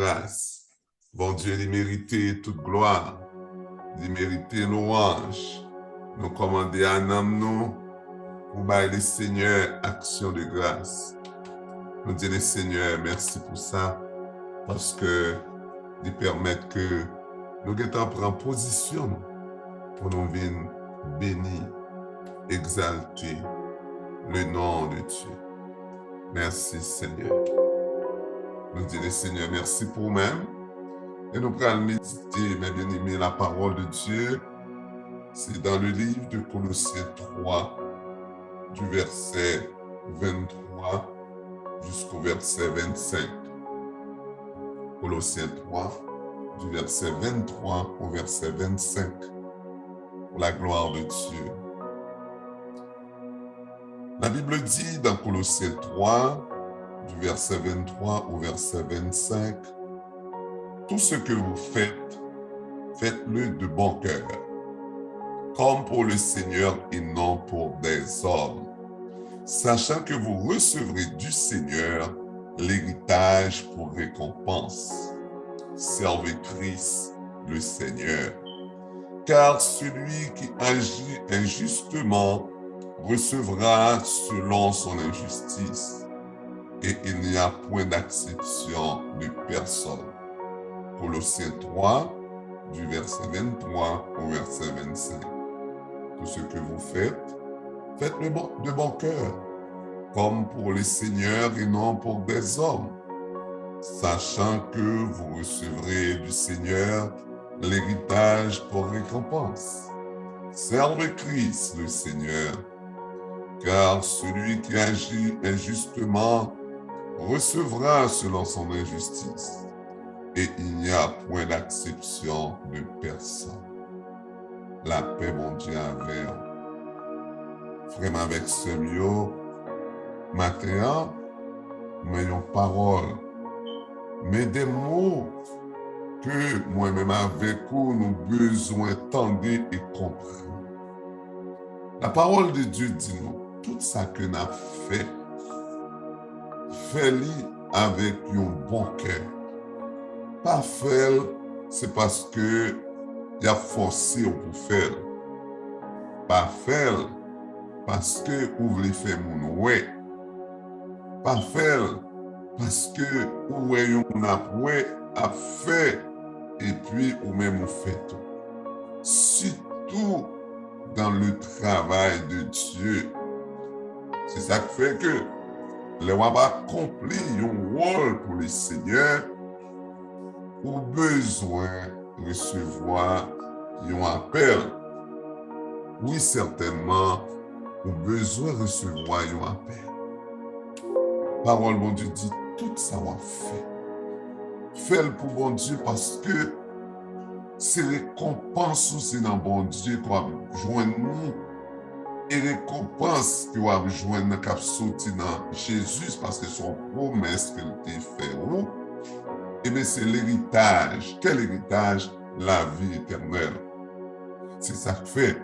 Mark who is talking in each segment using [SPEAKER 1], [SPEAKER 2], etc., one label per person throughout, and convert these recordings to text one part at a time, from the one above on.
[SPEAKER 1] grâce. Bon Dieu, il mérite toute gloire, il mérite louange. Nous commander à nous pour bailler le Seigneur action de grâce. Nous disons le Seigneur merci pour ça, parce que il permet que nous prenions position pour nous venir bénir, exalter le nom de Dieu. Merci Seigneur. Nous disons le Seigneur merci pour nous-mêmes. Et nous allons méditer, mes bien-aimés, la parole de Dieu. C'est dans le livre de Colossiens 3, du verset 23 jusqu'au verset 25. Colossiens 3, du verset 23 au verset 25, pour la gloire de Dieu. La Bible dit dans Colossiens 3, du verset 23 au verset 25, « Tout ce que vous faites, faites-le de bon cœur, comme pour le Seigneur et non pour des hommes, sachant que vous recevrez du Seigneur l'héritage pour récompense. Servez Christ le Seigneur. Car celui qui agit injustement recevra selon son injustice, et il n'y a point d'acception de personne. » Colossiens 3, du verset 23 au verset 25. Tout ce que vous faites, faites-le de bon cœur, comme pour le Seigneur et non pour des hommes, sachant que vous recevrez du Seigneur l'héritage pour récompense. Servez Christ le Seigneur, car celui qui agit injustement recevra selon son injustice, et il n'y a point d'acception de personne. La paix, mon Dieu, avec vraiment avec ce mieux, matin, mais une parole, mais des mots que moi-même avec vous, nous besoin d'entendre et comprendre. La parole de Dieu dit nous, tout ça que nous avons fait, fais-le avec un bon cœur. Pas faire, c'est parce que il a forcé pour faire. Pas faire, parce que vous voulez faire mon ouais. Pas faire, parce que vous voyez mon après à faire, et puis vous même vous faites tout. Surtout dans le travail de Dieu. C'est ça qui fait que les gens accomplir un rôle pour le Seigneur, ou besoin de recevoir un appel. Oui, certainement, ou besoin de recevoir un appel. Parole, bon Dieu, dit tout ça va fait. Fais-le pour bon Dieu parce que c'est récompense aussi dans bon Dieu qu'on va joindre nous. Et récompense qu'on va joindre dans cap sorti dans Jésus parce que son promesse qu'il t'a fait. Eh bien, c'est l'héritage. Quel héritage? La vie éternelle. C'est ça que fait.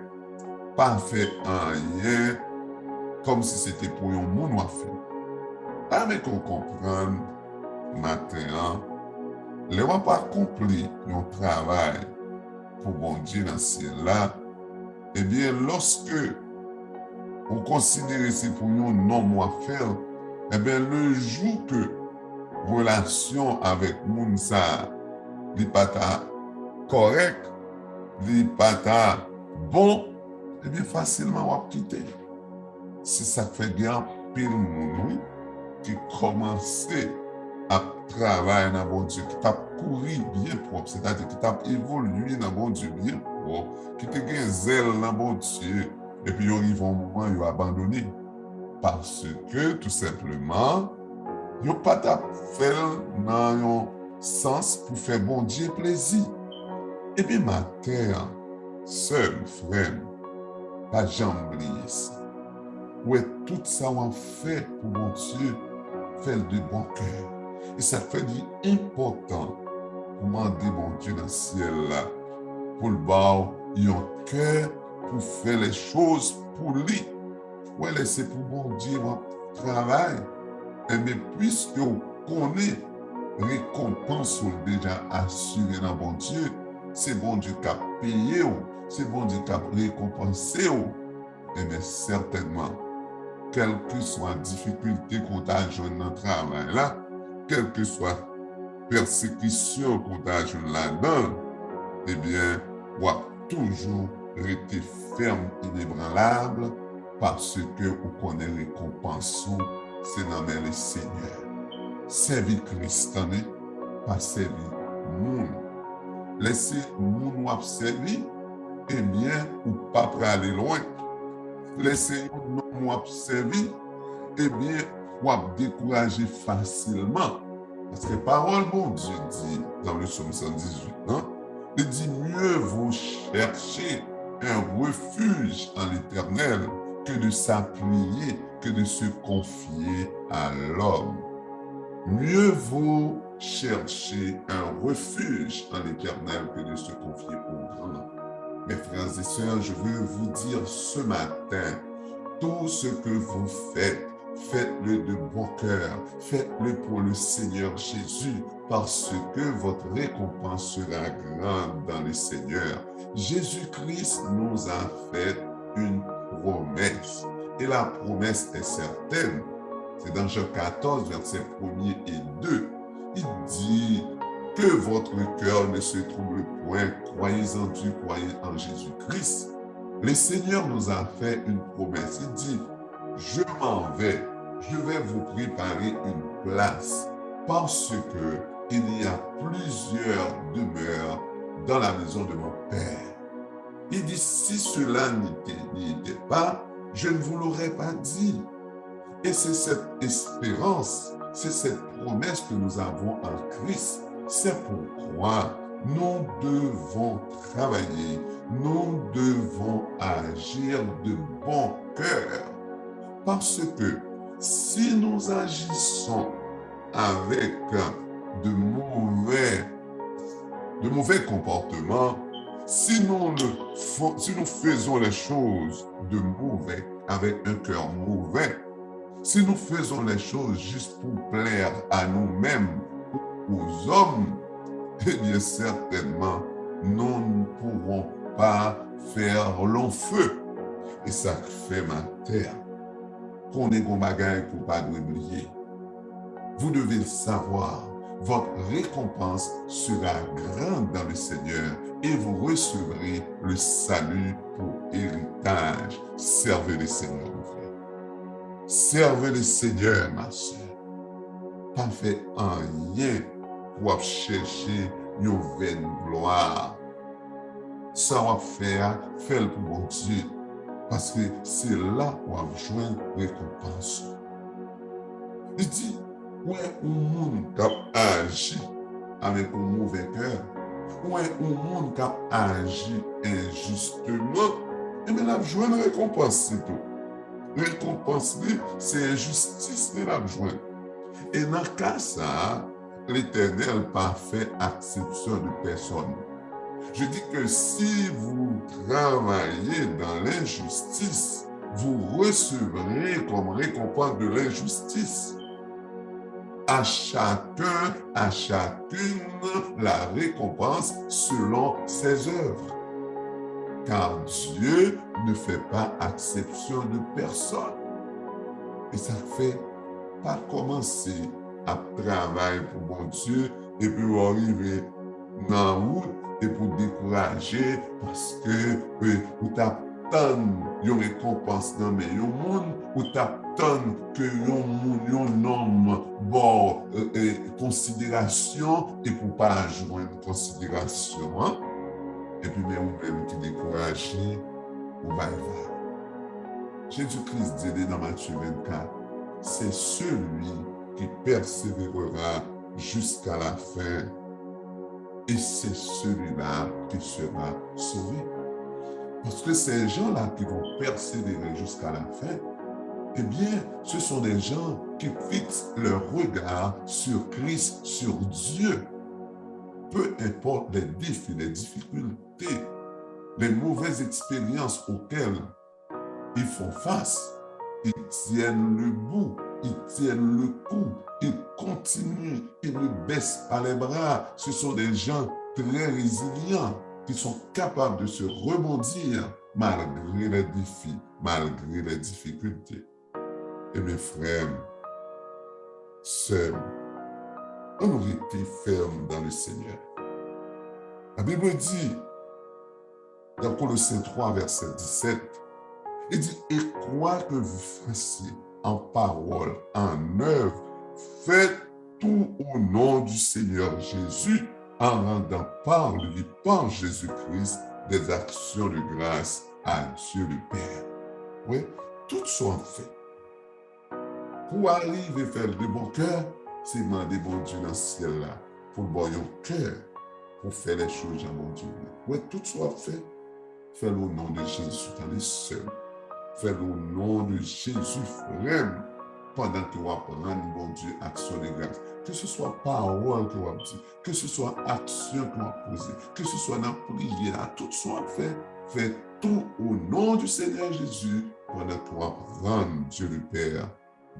[SPEAKER 1] Pas fait rien comme si c'était pour un monde à faire. Ah, mais qu'on comprenne maintenant, les gens pas accompli un travail pour bon Dieu dans ce ciel-là. Eh bien, lorsque on considère c'est pour un homme à faire, eh bien, le jour que relation avec moun ça li pas correct, li pas bon, et bien facilement on va quitter. C'est ça qui fait bien pile moun qui commence à travailler dans bon Dieu, qui t'a couru bien propre, c'est-à-dire qui t'a évolué dans bon Dieu bien propre, qui t'a gagné zèle dans bon Dieu, et puis ils arrivent un moment ils ont abandonné parce que tout simplement ils n'ont pas fait dans un sens pour faire bon Dieu plaisir. Et puis ma terre, seul frère, pas jamais oublier ça. Ouais, tout ça on fait pour bon Dieu, faire de bon cœur. Et ça fait du important pour demander bon Dieu dans le ciel là, pour le bas, il y a un cœur pour faire les choses pour lui. Ouais, c'est pour bon Dieu, mon travail. Et bien, puisque on connaît récompense ou déjà assurée dans bon Dieu. C'est bon Dieu qui a payé, c'est bon Dieu qui a récompensé. Et bien certainement, quelle que soit la difficulté qu'on a joué dans le travail là, quelle que soit la persécution qu'on a joué là-dedans, eh bien, on va toujours rester ferme, inébranlable, parce que vous connaissez récompense, c'est dans le Seigneur. Servir Christ, pas servir monde. Laissez monde ou servir, eh bien, ou pas pour aller loin. Laissez nous servir, eh bien, ou décourager facilement. Parce que parole, bon Dieu dit dans le psaume 118, il dit mieux vaut chercher un refuge en l'Éternel que de s'appuyer, que de se confier à l'homme. Mieux vaut chercher un refuge en l'Éternel que de se confier au grand. Mes frères et sœurs, je veux vous dire ce matin, tout ce que vous faites, faites-le de bon cœur, faites-le pour le Seigneur Jésus, parce que votre récompense sera grande dans le Seigneur. Jésus-Christ nous a fait une promesse, et la promesse est certaine. C'est dans Jean 14, versets 1 et 2. Il dit que votre cœur ne se trouble point, croyez en Dieu, croyez en Jésus-Christ. Le Seigneur nous a fait une promesse. Il dit, je m'en vais, je vais vous préparer une place, parce que il y a plusieurs demeures dans la maison de mon Père. Il dit, si cela n'y était pas, je ne vous l'aurais pas dit. Et c'est cette espérance, c'est cette promesse que nous avons en Christ. C'est pourquoi nous devons travailler, nous devons agir de bon cœur. Parce que si nous agissons avec de mauvais comportements, si nous faisons les choses de mauvais, avec un cœur mauvais, si nous faisons les choses juste pour plaire à nous-mêmes, aux hommes, eh bien certainement, nous ne pourrons pas faire long feu. Et ça fait ma terre. Qu'on ait qu'on bagaille pour pas oublier. Vous devez le savoir, votre récompense sera grande dans le Seigneur et vous recevrez le salut pour héritage. Servez le Seigneur, mon frère. Servez le Seigneur, ma soeur. Pas fait rien pour chercher une vaine gloire. Ça va faire le pour mon Dieu. Parce que c'est là où on joindre récompense. Il dit, ouais, un monde qui agit avec un mauvais cœur, ouais, un monde qui agit injustement, et bien la joindre récompense, c'est tout. Récompense, c'est justice de la joindre. Et dans le cas ça, l'Éternel pas fait acception de personne. Je dis que si vous travaillez dans l'injustice, vous recevrez comme récompense de l'injustice. À chacun, à chacune, la récompense selon ses œuvres. Car Dieu ne fait pas exception de personne. Et ça fait pas commencer à travailler pour mon Dieu et puis arriver dans la route et pour décourager parce que vous t'attendez une récompense dans le monde, vous t'attendez que un homme bon considération et pour pas jouer une considération. Hein? Et puis même vous-même qui découragez, vous va y voir. Jésus-Christ dit dans Matthieu 24, c'est celui qui persévérera jusqu'à la fin. Et c'est celui-là qui sera sauvé. Parce que ces gens-là qui vont persévérer jusqu'à la fin, eh bien, ce sont des gens qui fixent leur regard sur Christ, sur Dieu. Peu importe les défis, les difficultés, les mauvaises expériences auxquelles ils font face, ils tiennent le bout ils tiennent le coup, ils continuent, ils ne baissent pas les bras. Ce sont des gens très résilients qui sont capables de se rebondir malgré les défis, malgré les difficultés. Et mes frères, sœurs, on aurait été fermes dans le Seigneur. La Bible dit, dans Colossiens 3, verset 17, il dit, et quoi que vous fassiez en parole, en œuvre, faites tout au nom du Seigneur Jésus, en rendant par lui, par Jésus-Christ, des actions de grâce à Dieu le Père. Oui, tout soit fait. Pour arriver à faire de bon cœur, c'est demander bon Dieu dans ce ciel-là, pour le bon cœur, pour faire les choses en bon Dieu. Oui, tout soit fait. Fais-le au nom de Jésus, dans les seuls. Fais-le au nom de Jésus, frère, pendant que vous apprenez, bon Dieu, action de grâce. Que ce soit parole que vous dit, que ce soit action que vous posez, que ce soit dans la prière, tout soit fait. Faites tout au nom du Seigneur Jésus, pendant que vous apprenez, Dieu le Père,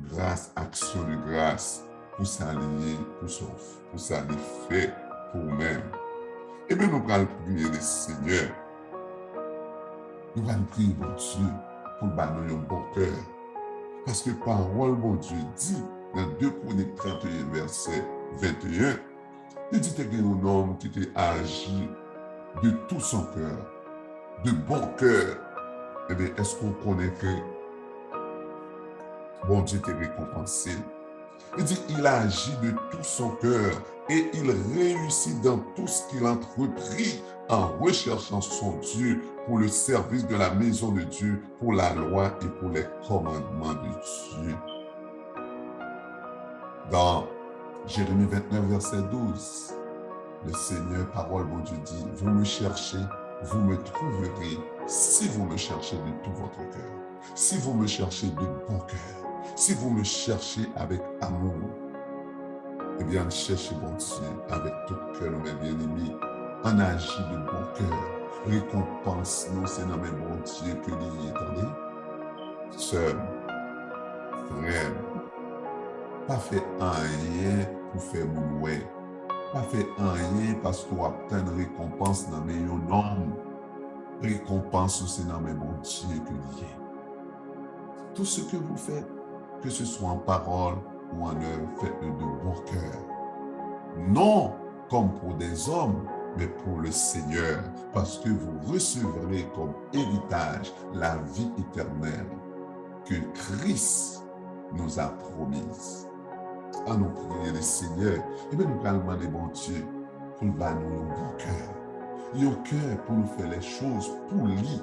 [SPEAKER 1] grâce, action de grâce, pour s'allier, pour s'allier fait pour vous-même. Et bien, nous allons prier le Seigneur. Nous allons prier, mon Dieu, pour le bannir un bon cœur. Parce que parole, mon Dieu, dit, dans 2 Chroniques 31, verset 21, il dit qu'il y a un homme qui t'a agi de tout son cœur, de bon cœur. Eh bien, est-ce qu'on connaît que bon Dieu t'a récompensé? Il dit, il agit de tout son cœur et il réussit dans tout ce qu'il entreprit en recherchant son Dieu pour le service de la maison de Dieu, pour la loi et pour les commandements de Dieu. Dans Jérémie 29, verset 12, le Seigneur, parole, mon Dieu, dit, vous me cherchez, vous me trouverez si vous me cherchez de tout votre cœur, si vous me cherchez de bon cœur, si vous me cherchez avec amour. Eh bien, cherchez bon Dieu avec tout cœur, mes bien-aimés, en agit de bon cœur. Récompense-nous, c'est dans mes bon Dieu que l'il est attendez. Sœur, frère, pas fait rien pour faire mon ouais. Pas fait rien parce qu'on obtient une récompense dans mes noms. Récompense, c'est dans mes bon Dieu que l'il est. Tout ce que vous faites, que ce soit en parole ou en œuvre, faites-le de bon cœur. Non comme pour des hommes, mais pour le Seigneur, parce que vous recevrez comme héritage la vie éternelle que Christ nous a promise. À nous prier le Seigneur, et bien nous allons demander, bon Dieu, pour nous donner un bon cœur. Un cœur pour nous faire les choses pour lui,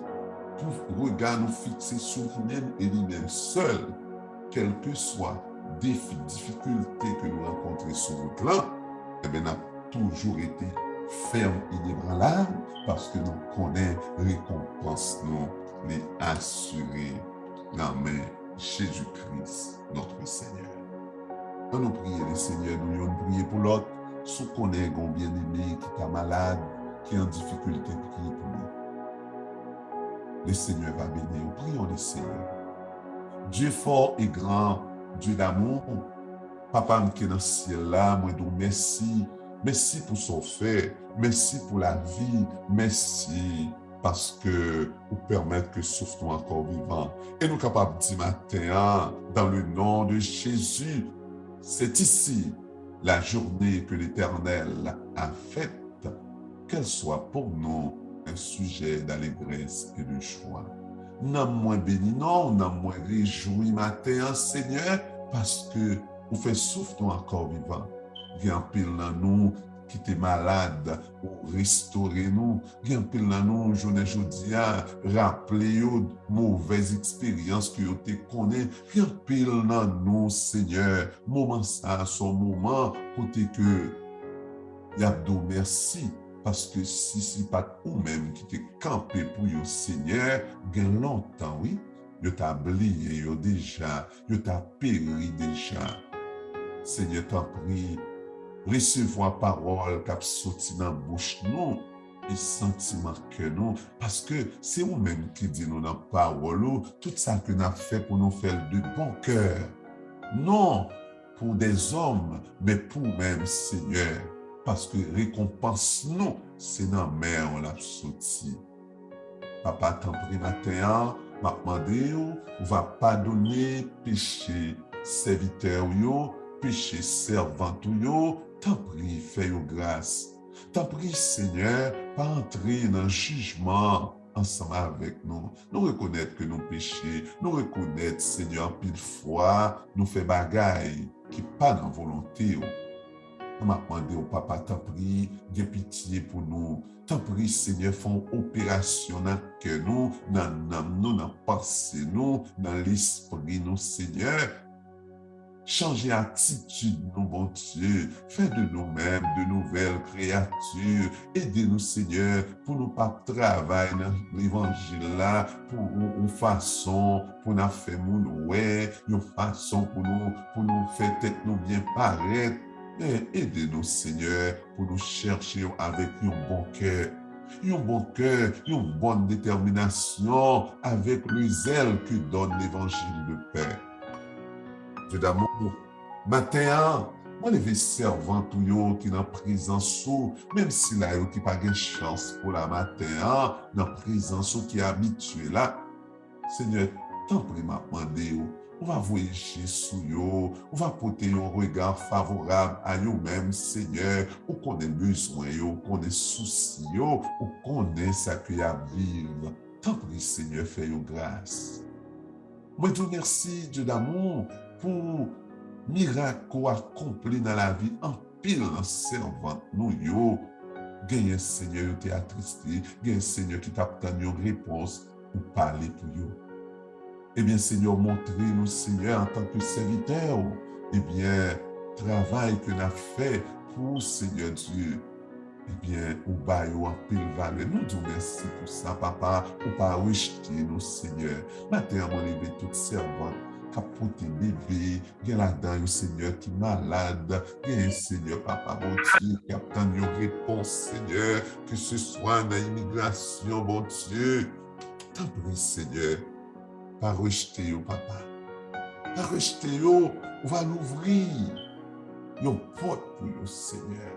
[SPEAKER 1] pour regarder nous fixer sur lui-même et lui-même seul, quel que soit défi, difficulté que nous rencontrons sur notre là, eh bien, nous avons toujours été ferme inébranlable parce que nous connaissons récompense, nous les assurer dans main Jésus-Christ, notre Seigneur. Nous prions le Seigneur, nous prions pour l'autre, si nous connaissons un bien-aimé qui est malade, qui est en difficulté, priez pour lui. Le Seigneur va bénir, prions le Seigneur. Dieu fort et grand, Dieu d'amour, Papa qui est dans le ciel là, moi donc merci. Merci pour son fait, merci pour la vie, merci parce que vous permettez que souffle encore vivant. Et nous sommes capables de dire matin, dans le nom de Jésus, c'est ici la journée que l'Éternel a faite, qu'elle soit pour nous un sujet d'allégresse et de joie. Nous sommes moins bénis, non, nous sommes moins réjouis matin, Seigneur, parce que vous faites souffle encore vivant. Il y a un pile dans nous qui est malade, ou restaurer-nous. Il y a un pile dans nous, journée aujourd'hui, rappeler aux mauvaises expériences que vous connaissez. Il y a un pile dans nous, Seigneur, moment ça, son moment, côté que il y a de merci. Parce que si ce n'est pas vous-même qui t'es campé pour le Seigneur, il y a longtemps, oui, il t'a oublié, il t'a péri déjà. Seigneur, t'en prie, recevoir parole qui a sorti dans la bouche nous et sentiment que nous, parce que c'est vous-même qui dit nous dans la parole, tout ça que nous avons fait pour nous faire de bon cœur. non pour des hommes, mais pour même, Seigneur, parce que récompense nous, c'est dans la mer, on l'a sorti. Papa, tant pris matin, m'a demandé, ou va pardonner péché serviteur yo, péché servante yo, tant pris, fais-yo grâce. Tant pris, Seigneur, pas entrer dans le jugement ensemble avec nous. Nous reconnaître que nous péchons, nous reconnaître, Seigneur, pile fois, nous fait bagaille qui pas dans volonté. On m'a demandé au papa, t'en prie, de pitié pour nous. T'en prie, Seigneur, font opération dans que nous, dans nous, dans pensée nous, dans l'esprit nous, Seigneur. Changer attitude, nous, bon Dieu. Fais de nous-mêmes de nouvelles créatures. Aidez-nous, Seigneur, pour nous pas travailler dans l'évangile là, pour une façon, pour nous faire mon ouais, une façon pour nous faire tête nous bien paraître. Mais aidez-nous, Seigneur, pour nous chercher avec un bon cœur. Un bon cœur, une bonne détermination, avec le zèle que donne l'évangile de paix. Dieu d'amour, matin, moi, les servants qui dans prison sous, même si là, qui pas de chance pour la matin, dans prison sous qui est habitué là, Seigneur, tant pis m'a demandé, on va voyager sous yo, on va porter un regard favorable à nous-mêmes, Seigneur, on connaît besoin yo, on connaît souci yo, on connaît ça qu'il y a à vivre. Tant pis, Seigneur, fais-yo grâce. Moi, je vous remercie, Dieu d'amour, pour miracle accompli dans la vie en pile en servant nous yo. Gagne Seigneur qui t'est attristé, gagne Seigneur qui t'a obtenu une réponse pour parler pour yo. Eh bien, Seigneur, montrez-nous, Seigneur, en tant que serviteur, eh bien, travail que nous avons fait pour Seigneur Dieu. Eh bien, au bail en pile valeur. Nous disons merci pour ça, papa, pour pas rejeter nous, Seigneur. Maintenant, on levé toute servante, capoter bébé, il y a là-dedans, Seigneur, qui est malade, il y a un Seigneur, papa, bon Dieu, qui attend une réponse, Seigneur, que ce soit dans l'immigration, bon Dieu. T'en prie, Seigneur, pas rejeter, papa. Pas rejeter, on va l'ouvrir. Une porte pour nous, Seigneur.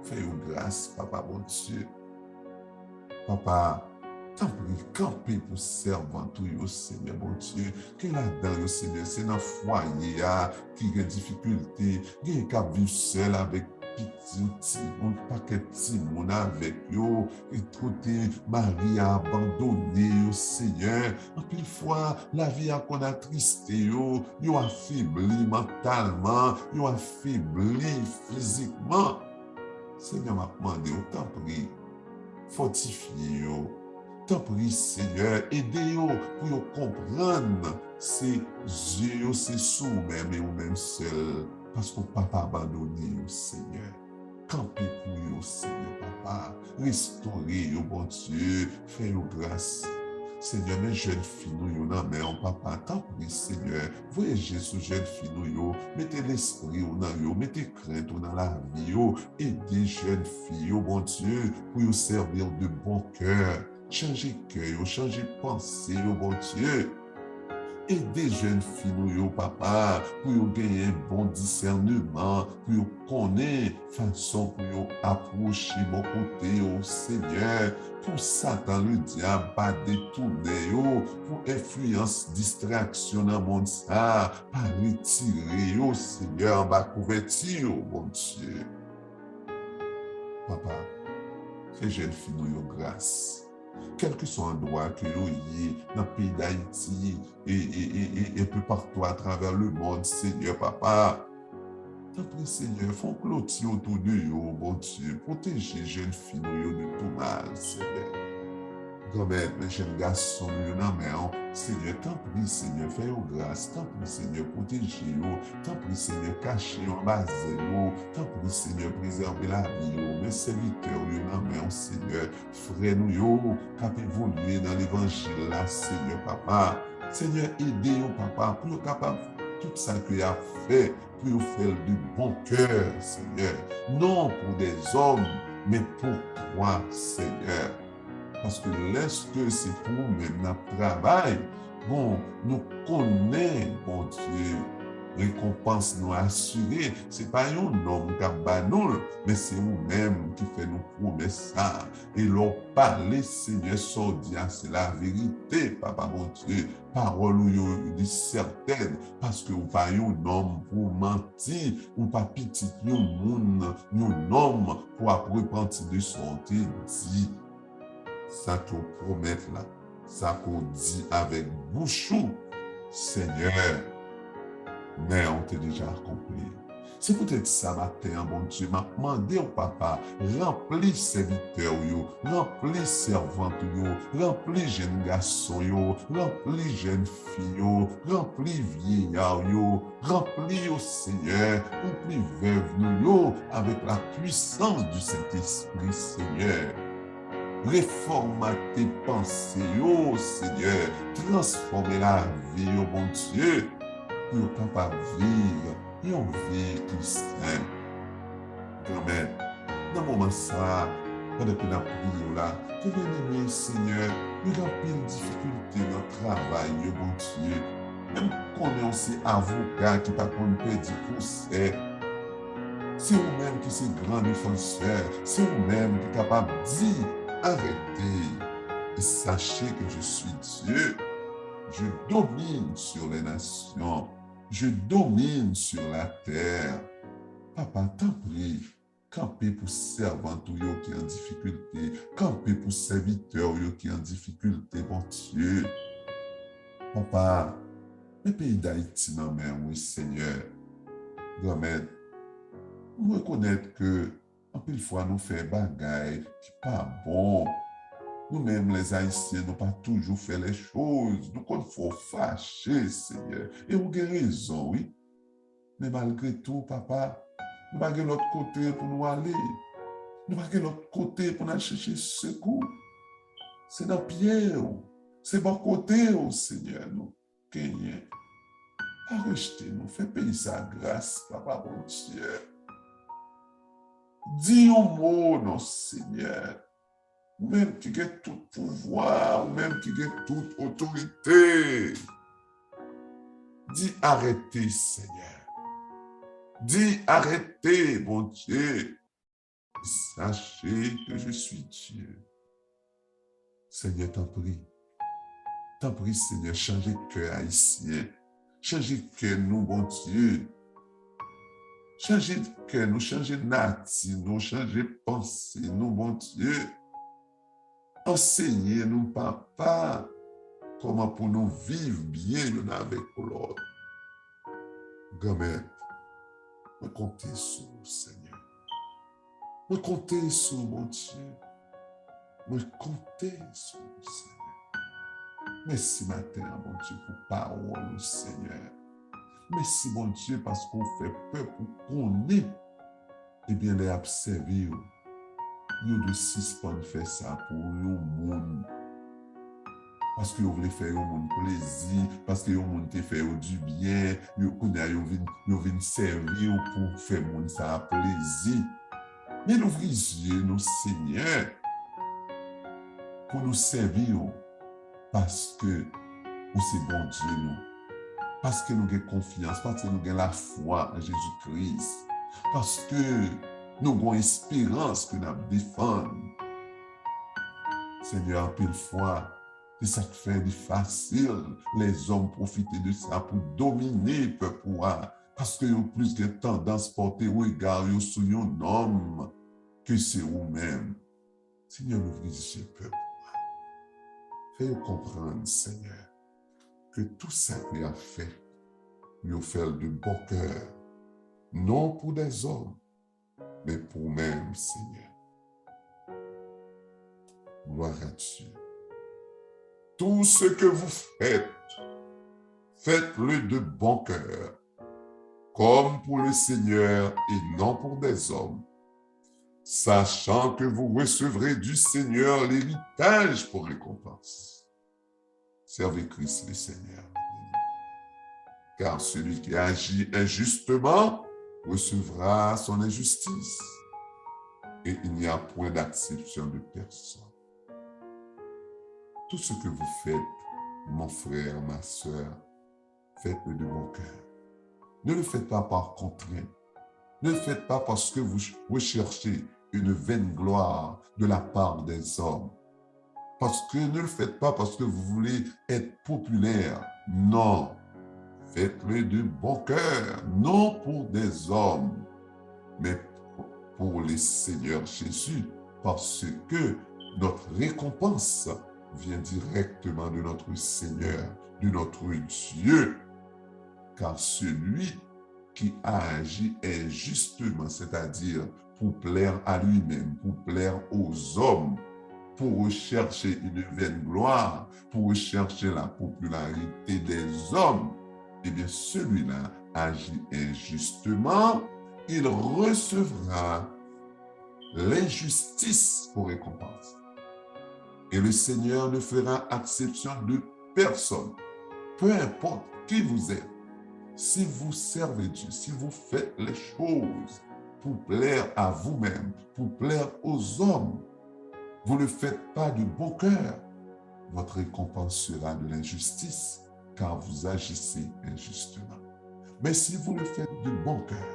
[SPEAKER 1] Fais-nous grâce, papa, bon Dieu. Papa, t'en prie, camper pour servant tout, Seigneur, bon Dieu. Que là-dedans, Seigneur, c'est dans le foyer qui a des difficultés, qui a vivre seul avec petit monde, pas que petit monde avec yo, et côté Marie a abandonné, Seigneur. En pile fois, la vie a qu'on a tristé, yo affaibli mentalement, yo affaibli physiquement. Seigneur m'a demandé, t'en prie, fortifiez-vous. T'en prie, Seigneur, aidez-vous pour comprendre ces yeux, ces sous-mêmes et vous-même seul. Parce qu'on ne peut pas abandonner, Seigneur. Campez pour vous, Seigneur, papa. Restaurez, bon Dieu. Faites-nous grâce. Seigneur, mes jeunes filles, nous, non, mais on papa, tant pis, Seigneur, voyagez sur jeunes filles, nous, mettez l'esprit dans eux, mettez crainte dans la vie, aidez jeunes filles, bon Dieu, pour vous servir de bon cœur, changez cœur, changez pensée, bon Dieu. Aidez jeunes filles, nous, papa, pour gagner un bon discernement, pour connaître façon pour approcher mon côté, au Seigneur, pour Satan, le diable, pas détourner, pour influence, distraction dans le monde, ça, pas retirer, au Seigneur, pas couvertir, mon Dieu. Papa, fais jeunes filles, nous, grâce. Quel que soit l'endroit que vous ayez dans le pays d'Haïti et un peu partout à travers le monde, Seigneur, papa, t'en prie, Seigneur, font clôture autour de vous, bon Dieu, protégez les jeunes filles de tout mal, Seigneur. Grand-mère, mes jeunes garçons, Seigneur, t'en prie, Seigneur, fais-vous grâce, t'en prie, Seigneur, protégez-vous, t'en prie, Seigneur, cachez-vous, basez-vous, t'en prie, Seigneur, préservez la vie, mes serviteurs, Seigneur, frères-nous, qui évoluer dans l'évangile, là, Seigneur, papa. Seigneur, aidez-nous, papa, pour nous capable tout ça qu'il a fait, pour faire du bon cœur, Seigneur. Non pour des hommes, mais pour toi, Seigneur. Parce que lorsque c'est pour nous-mêmes notre travail, bon, nous connaissons, bon Dieu, récompense nous assurée. Ce n'est pas un homme qui a banou, mais c'est nous-mêmes qui fait nos promesses. Et leur parler, Seigneur, sans dire, c'est la vérité, Papa mon Dieu. Parole ou dit certaine, parce que vous pas un homme pour mentir, ou pas petit un homme pour repentir de sortir dit. Ça qu'on promet là, ça qu'on dit avec bouchou, Seigneur, mais on t'a déjà accompli. C'est peut-être ça matin, bon Dieu, m'a demandé au papa, remplis serviteurs, remplis servantes, remplis jeunes garçons, remplis jeunes filles, remplis vieillards, remplis au Seigneur, remplis veuves, nous, avec la puissance du Saint-Esprit, Seigneur. Réforme tes pensées, oh Seigneur, transformer la vie, oh mon Dieu, pour capable de vivre une vie chrétienne. Amen. Dans le moment ça, pendant que nous prions là, que bien-aimé Seigneur, nous avons pile difficulté dans le travail, oh mon Dieu. Même qu'on est aussi avocat qui pas qu'on perdre du procès. C'est vous-même qui c'est grand défenseur, c'est vous-même qui est capable de dire, arrêtez et sachez que je suis Dieu. Je domine sur les nations. Je domine sur la terre. Papa, t'en prie, campez pour servant qui est en difficulté. Campez pour serviteur qui est en difficulté, mon Dieu. Papa, le pays d'Haïti, non, mais oui, Seigneur. Grand-mère, nous reconnaître que, en pile fois, nous faisons des bagailles qui ne sont pas bon. Nous-mêmes, les Haïtiens, nous pas toujours fait les choses. Nous, il faut fâcher, Seigneur. Et vous avez raison, oui. Mais malgré tout, papa, nous n'avons pas l'autre côté pour nous aller. Nous n'avons pas l'autre côté pour nous chercher secours. C'est dans Pierre. C'est bon côté, oh Seigneur, nous. Kenyan. Pas rejeter nous. Fais payer sa grâce, papa, mon Dieu. Dis un mot, non, Seigneur. Même qui a tout pouvoir, même qui a toute autorité. Dis arrêtez, Seigneur. Dis arrêtez, mon Dieu. Sachez que je suis Dieu. Seigneur, t'en prie. T'en prie, Seigneur, changez le cœur haïtien. Changez le cœur nous, mon Dieu. Changez le cœur nous, changez nature, nous, changez pensée, nous, mon Dieu. Enseignez-nous, papa, comment pour nous vivre bien l'un avec l'autre. Gamin, me comptez sur vous, Seigneur. Me comptez sur mon Dieu. Me comptez sur vous, Seigneur. Merci matin, mon Dieu, pour parole, Seigneur. Merci, mon Dieu, parce qu'on fait peur pour qu'on ait, eh bien, les observer. Nous de suspendre faire ça pour nous monde. Parce que vous voulez faire un monde plaisir, parce que vous monde te fait du bien, vous venez servir pour faire monde ça plaisir. Mais nous yeux, nous Seigneur, pour nous servir, parce que vous c'est bon Dieu nous. Parce que nous avons confiance, parce que nous avons la foi en Jésus-Christ. Parce que nous avons espérance que nous défendons. Seigneur, pile fois, c'est ça qui fait facile. Les hommes profitent de ça pour dominer le peuple. Parce qu'ils ont plus de tendance à porter regard sur un homme que c'est vous-même. Seigneur, ouvrez ce peuple. Fais-nous comprendre, Seigneur, que tout ça qu'il a fait, il fait de bon cœur. Non pour des hommes, mais pour nous-mêmes, Seigneur. Gloire à Dieu. Tout ce que vous faites, faites-le de bon cœur, comme pour le Seigneur et non pour des hommes, sachant que vous recevrez du Seigneur l'héritage pour récompense. Servez Christ le Seigneur. Car celui qui agit injustement recevra son injustice, et il n'y a point d'acception de personne. Tout ce que vous faites, mon frère, ma soeur, faites-le de bon cœur. Ne le faites pas par contrainte. Ne le faites pas parce que vous recherchez une vaine gloire de la part des hommes. Ne le faites pas parce que vous voulez être populaire. Non. Faites-le de bon cœur, non pour des hommes, mais pour le Seigneur Jésus, parce que notre récompense vient directement de notre Seigneur, de notre Dieu. Car celui qui a agi injustement, c'est-à-dire pour plaire à lui-même, pour plaire aux hommes, pour rechercher une vaine gloire, pour rechercher la popularité des hommes, eh bien celui-là agit injustement, il recevra l'injustice pour récompense. Et le Seigneur ne fera exception de personne, peu importe qui vous êtes. Si vous servez Dieu, si vous faites les choses pour plaire à vous-même, pour plaire aux hommes, vous ne le faites pas de bon cœur, votre récompense sera de l'injustice, car vous agissez injustement. Mais si vous le faites de bon cœur,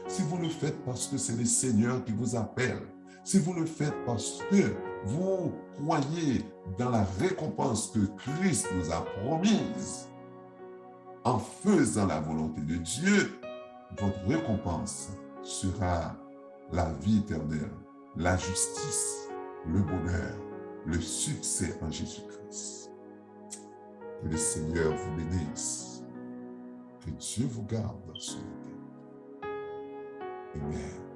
[SPEAKER 1] si vous le faites parce que c'est le Seigneur qui vous appelle, si vous le faites parce que vous croyez dans la récompense que Christ nous a promise, en faisant la volonté de Dieu, votre récompense sera la vie éternelle, la justice, le bonheur, le succès en Jésus-Christ. Que le Seigneur vous bénisse. Que Dieu vous garde dans son éternité. Amen.